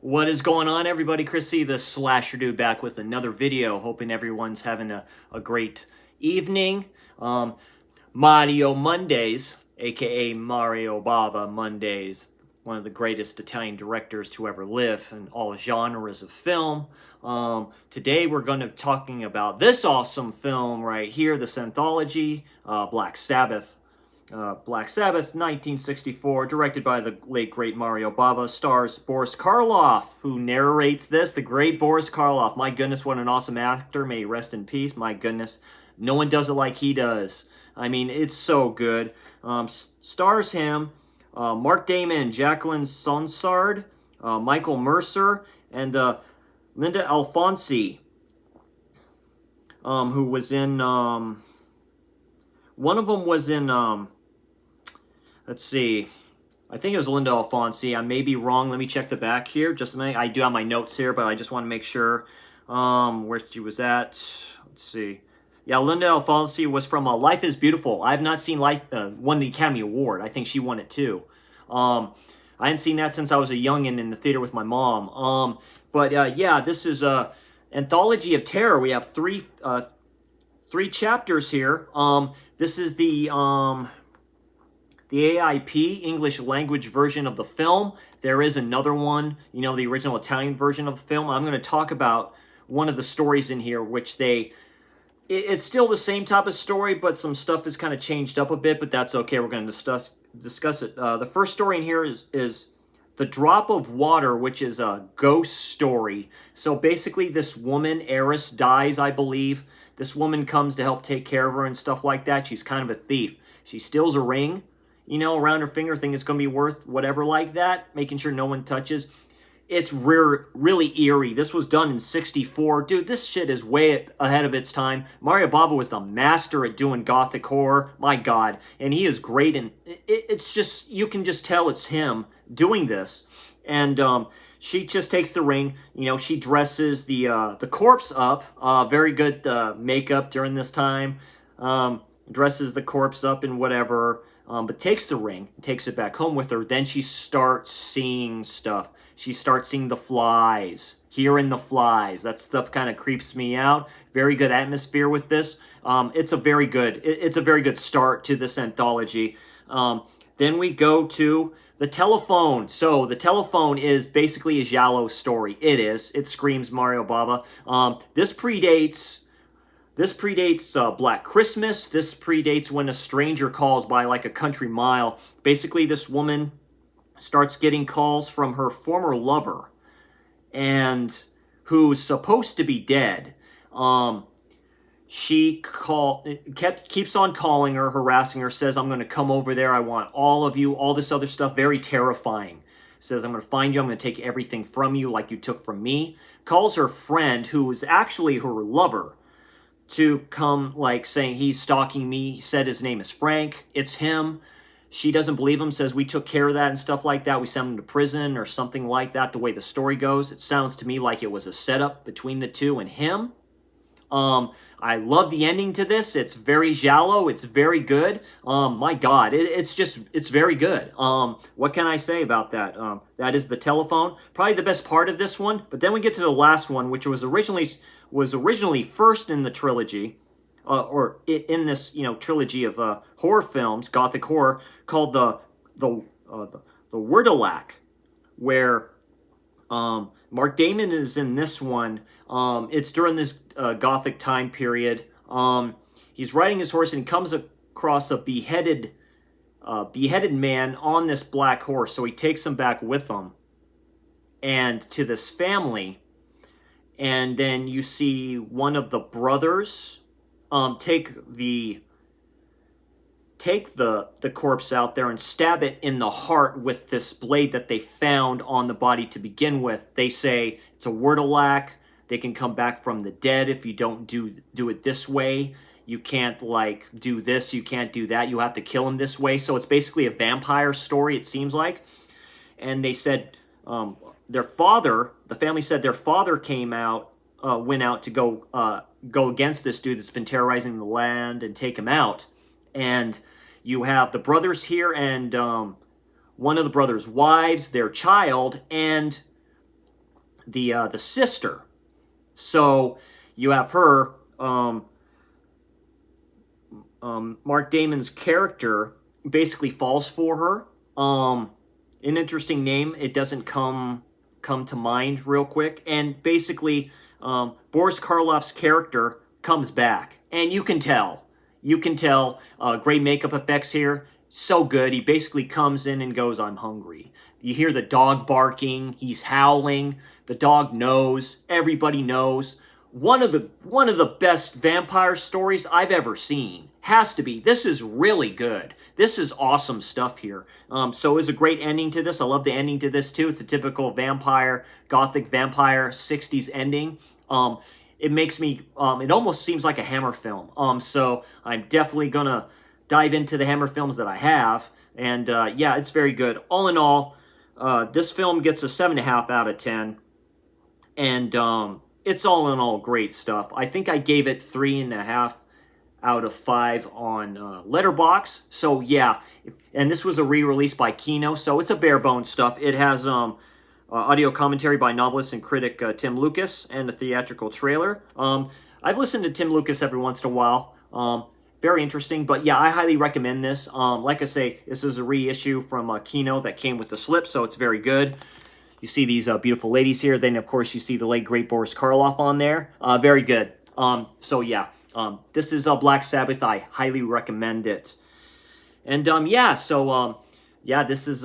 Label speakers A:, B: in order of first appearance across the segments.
A: What is going on, everybody? Chrissy, the Slasher Dude, back with another video. Hoping everyone's having a great evening. Mario Mondays, aka Mario Bava Mondays, one of the greatest Italian directors to ever live in all genres of film. Today we're going to be talking about this awesome film right here, this anthology, Black Sabbath. Black Sabbath, 1964, directed by the late, great Mario Bava, stars Boris Karloff, who narrates this, the great Boris Karloff. My goodness, what an awesome actor. May he rest in peace. My goodness, no one does it like he does. I mean, it's so good. Stars him, Mark Damon, Jacqueline Sonsard, Michael Mercer, and Linda Alfonsi, who was in... one of them was in... let's see. I think it was Linda Alfonsi. I may be wrong. Let me check the back here. Just a minute. I do have my notes here, but I just want to make sure where she was at. Let's see. Yeah, Linda Alfonsi was from Life is Beautiful. I have not seen won the Academy Award. I think she won it too. I hadn't seen that since I was a youngin' in the theater with my mom. But yeah, this is a anthology of terror. We have three chapters here. This is the AIP, English language version of the film. There is another one, you know, the original Italian version of the film. I'm going to talk about one of the stories in here, which it's still the same type of story, but some stuff is kind of changed up a bit, but that's okay. We're going to discuss it. The first story in here is The Drop of Water, which is a ghost story. So basically this woman, heiress, dies, I believe. This woman comes to help take care of her and stuff like that. She's kind of a thief. She steals a ring, you know, around her finger, thinking it's going to be worth whatever like that, making sure no one touches. It's really eerie. This was done in 64. Dude, this shit is way ahead of its time. Mario Bava was the master at doing gothic horror. My God. And he is great. And it's just, you can just tell it's him doing this. And she just takes the ring. You know, she dresses the corpse up. Very good makeup during this time. Dresses the corpse up and whatever. But takes the ring, takes it back home with her. Then she starts seeing stuff. She starts seeing the flies, hearing the flies. That stuff kind of creeps me out. Very good atmosphere with this. It's a very good start to this anthology. Then we go to The Telephone. So The Telephone is basically a giallo story. It is. It screams Mario Bava. This predates Black Christmas. This predates When a Stranger Calls by like a country mile. Basically, this woman starts getting calls from her former lover, and who's supposed to be dead. She keeps on calling her, harassing her, says, I'm going to come over there. I want all of you, all this other stuff. Very terrifying. Says, I'm going to find you. I'm going to take everything from you like you took from me. Calls her friend, who is actually her lover, to come, like, saying he's stalking me. He said his name is Frank. It's him. She doesn't believe him, says we took care of that and stuff like that. We sent him to prison or something like that, the way the story goes. It sounds to me like it was a setup between the two and him. I love the ending to this. It's very giallo. It's very good. My God, it's very good. What can I say about that? That is The Telephone. Probably the best part of this one. But then we get to the last one, which was originally first in the trilogy, or in this, you know, trilogy of horror films, gothic horror, called the Wordalac, where Mark Damon is in this one. It's during this gothic time period. He's riding his horse and he comes across a beheaded man on this black horse. So he takes him back with him and to this family. And then you see one of the brothers take the corpse out there and stab it in the heart with this blade that they found on the body to begin with. They say it's a Wordalac. They can come back from the dead if you don't do it this way. You can't, like, do this. You can't do that. You have to kill him this way. So it's basically a vampire story, it seems like. And they said the family said their father went out to go against this dude that's been terrorizing the land and take him out. And you have the brothers here and one of the brothers' wives, their child, and the sister. So you have her. Mark Damon's character basically falls for her. An interesting name. It doesn't come to mind real quick. And basically, Boris Karloff's character comes back, and you can tell. You can tell. Great makeup effects here. So good. He basically comes in and goes, "I'm hungry." You hear the dog barking. He's howling. The dog knows. Everybody knows. One of the best vampire stories I've ever seen. Has to be. This is really good. This is awesome stuff here. So it was a great ending to this. I love the ending to this too. It's a typical vampire, gothic vampire 60s ending. It makes me, it almost seems like a Hammer film. So I'm definitely gonna dive into the Hammer films that I have. And yeah, it's very good. All in all, this film gets a 7.5 out of 10. And it's all in all great stuff. I think I gave it 3.5 out of 5 on Letterboxd. So yeah, and this was a re-release by Kino, so it's a bare bones stuff. It has audio commentary by novelist and critic Tim Lucas and a theatrical trailer. I've listened to Tim Lucas every once in a while. Very interesting, but yeah, I highly recommend this. Like I say, this is a reissue from Kino that came with the slip, so it's very good. You see these beautiful ladies here. Then, of course, you see the late, great Boris Karloff on there. Very good. So, yeah, this is Black Sabbath. I highly recommend it. And, yeah, so, yeah, this is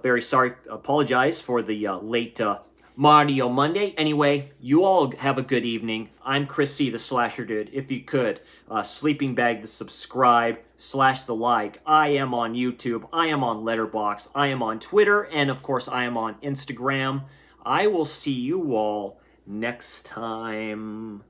A: very sorry. Apologize for the late Mario Monday. Anyway, you all have a good evening. I'm Chris C., the Slasher Dude. If you could, sleeping bag the subscribe, slash the like. I am on YouTube. I am on Letterboxd. I am on Twitter. And, of course, I am on Instagram. I will see you all next time.